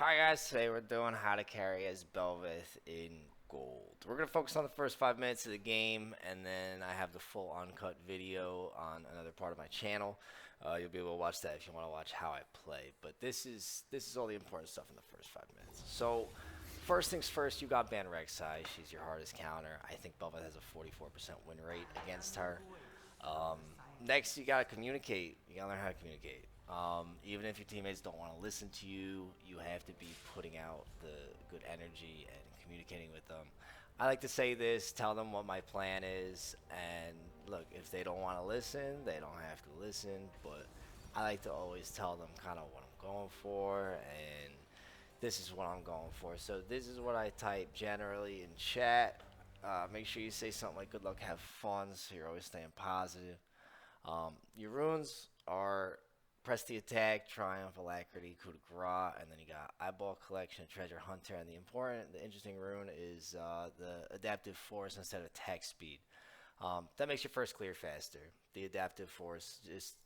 Hi guys, today we're doing how to carry as Bel'veth in gold. We're going to focus on the first 5 minutes of the game, and then I have the full uncut video on another part of my channel. You'll be able to watch that if you want to watch how I play. But this is all the important stuff in the first 5 minutes. So first things first, you got Ban Rek'Sai. She's your hardest counter. I think Bel'veth has a 44% win rate against her. Um, Next, you gotta communicate. You gotta learn how to communicate. Even if your teammates don't want to listen to you, you have to be putting out the good energy and communicating with them. I like to say this, tell them what my plan is, and look, if they don't want to listen, they don't have to listen, but I like to always tell them kind of what I'm going for, and this is what I'm going for. So this is what I type generally in chat. Make sure you say something like good luck, have fun, so you're always staying positive. Your runes are press the attack, triumph, alacrity, coup de grace, and then you got eyeball collection, treasure hunter, and the interesting rune is the adaptive force instead of attack speed. That makes your first clear faster. The adaptive force just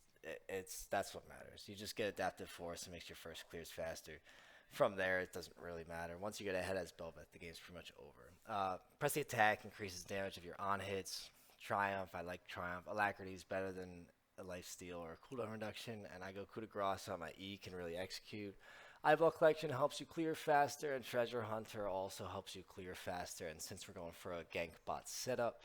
it's that's what matters. You just get adaptive force and makes your first clears faster. From there, it doesn't really matter. Once you get ahead as Bel'veth, the game's pretty much over. Press the attack increases damage of your on hits. Triumph, I like Triumph. Alacrity is better than a life steal or a cooldown reduction, and I go coup de grace so my E can really execute. Eyeball collection helps you clear faster, and treasure hunter also helps you clear faster. And since we're going for a gank bot setup,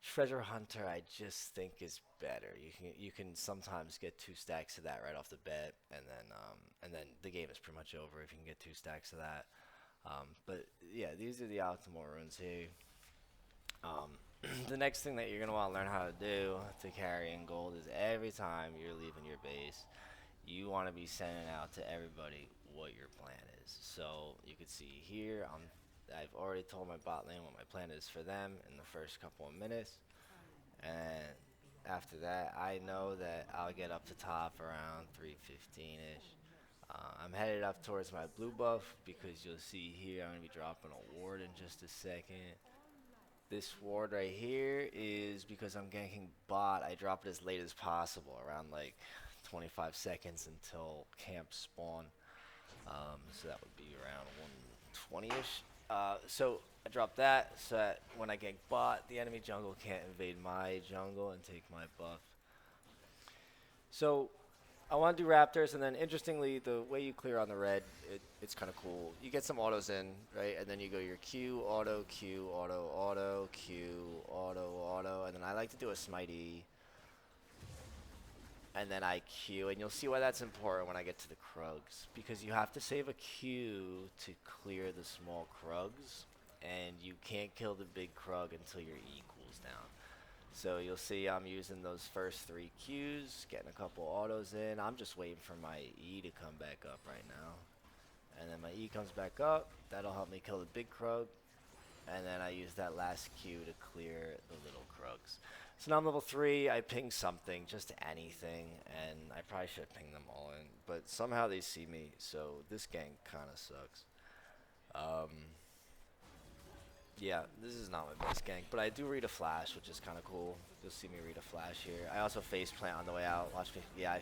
treasure hunter I just think is better. You can sometimes get two stacks of that right off the bat, and then the game is pretty much over if you can get two stacks of that. But yeah, these are the optimal runes here. Um, the next thing that you're gonna want to learn how to do to carry in gold is every time you're leaving your base, you want to be sending out to everybody what your plan is. So you can see here, I've already told my bot lane what my plan is for them in the first couple of minutes, and after that, I know that I'll get up to top around 315-ish. I'm headed up towards my blue buff because you'll see here I'm gonna be dropping a ward in just a second. This ward right here is because I'm ganking bot. I drop it as late as possible, around like 25 seconds until camp spawn. So that would be around 120-ish. So I drop that so that when I gank bot, the enemy jungle can't invade my jungle and take my buff. So I want to do Raptors, and then interestingly, the way you clear on the red, it's kind of cool. You get some autos in, right? And then you go your Q, auto, Q, auto, auto, Q, auto, auto, and then I like to do a smite E, and then I Q, and you'll see why that's important when I get to the Krugs, because you have to save a Q to clear the small Krugs, and you can't kill the big Krug until your E cools down. So you'll see I'm using those first three Qs, getting a couple autos in. I'm just waiting for my E to come back up right now. And then my E comes back up. That'll help me kill the big Krug. And then I use that last Q to clear the little Krugs. So now I'm level 3. I ping something, just anything. And I probably should ping them all in. But somehow they see me, so this gang kind of sucks. Yeah, this is not my best gank, but I do read a flash, which is kind of cool. You'll see me read a flash here. I also face plant on the way out. Watch me. Yeah,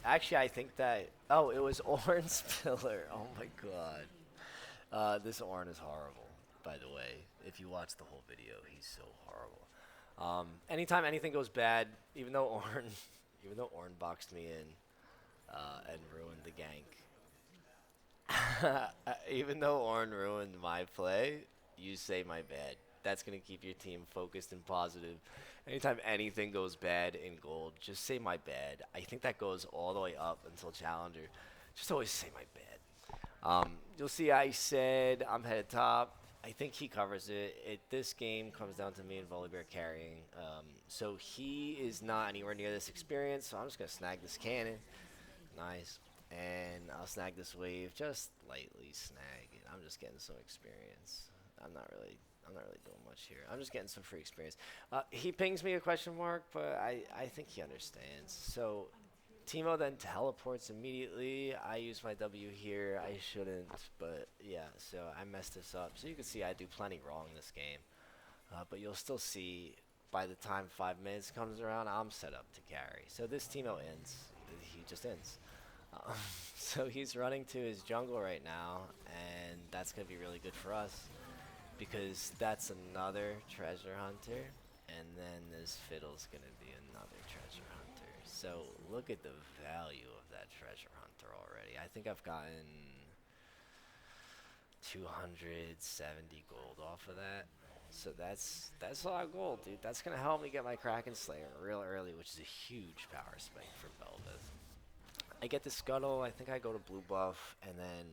actually, I think that. Oh, it was Orange Pillar. Oh my god. This Orin is horrible, by the way. If you watch the whole video, he's so horrible. Anytime anything goes bad, even though Orin, even though Orin boxed me in and ruined the gank, even though Orn ruined my play, you say my bad. That's going to keep your team focused and positive. Anytime anything goes bad in gold, just say my bad. I think that goes all the way up until challenger. Just always say my bad. You'll see I said I'm headed top. I think he covers it. This game comes down to me and Volibear carrying. So he is not anywhere near this experience, so I'm just going to snag this cannon. Nice. And I'll snag this wave, just lightly snag it. I'm just getting some experience. I'm not really doing much here. I'm just getting some free experience. He pings me a question mark, but I think he understands. So Timo then teleports immediately. I use my W here. I shouldn't, but yeah, so I messed this up. So you can see I do plenty wrong this game. But you'll still see by the time 5 minutes comes around, I'm set up to carry. So this Timo ends. He just ends. Um, so he's running to his jungle right now, and that's going to be really good for us because that's another treasure hunter, and then this fiddle's going to be another treasure hunter. So look at the value of that treasure hunter already. I think I've gotten 270 gold off of that. So that's a lot of gold, dude. That's gonna help me get my Kraken Slayer real early, which is a huge power spike for Bel'veth. I get the Scuttle. I think I go to blue buff, and then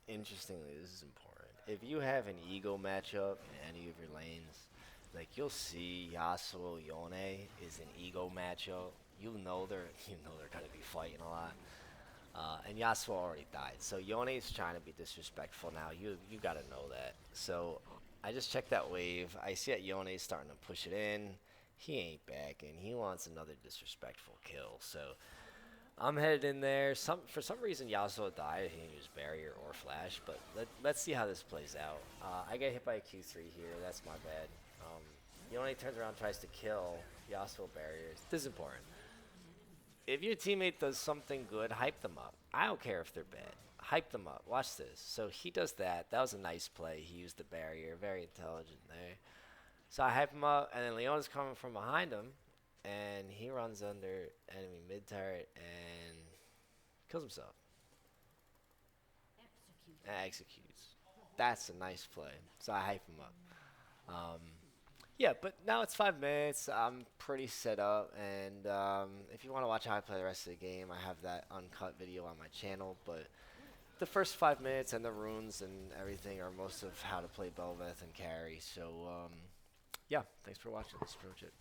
interestingly, this is important. If you have an ego matchup in any of your lanes, like you'll see Yasuo Yone is an ego matchup. You know they're gonna be fighting a lot. And Yasuo already died, so Yone's trying to be disrespectful now. You gotta know that. So I just checked that wave. I see that Yone's starting to push it in. He ain't backing. He wants another disrespectful kill. So I'm headed in there. For some reason Yasuo died. He didn't use barrier or flash, but let's see how this plays out. I get hit by a Q3 here. That's my bad. Yone turns around, tries to kill Yasuo barriers. This is important. If your teammate does something good, hype them up. I don't care if they're bad. Hype them up. Watch this. So he does that. That was a nice play. He used the barrier. Very intelligent there. So I hype him up, and then Leona's coming from behind him, and he runs under enemy mid turret and kills himself and executes. That's a nice play. So I hype him up. Um, Yeah, but now it's 5 minutes. I'm pretty set up, and if you want to watch how I play the rest of the game, I have that uncut video on my channel. But the first 5 minutes and the runes and everything are most of how to play Bel'veth and carry. So yeah, thanks for watching. Let's approach it.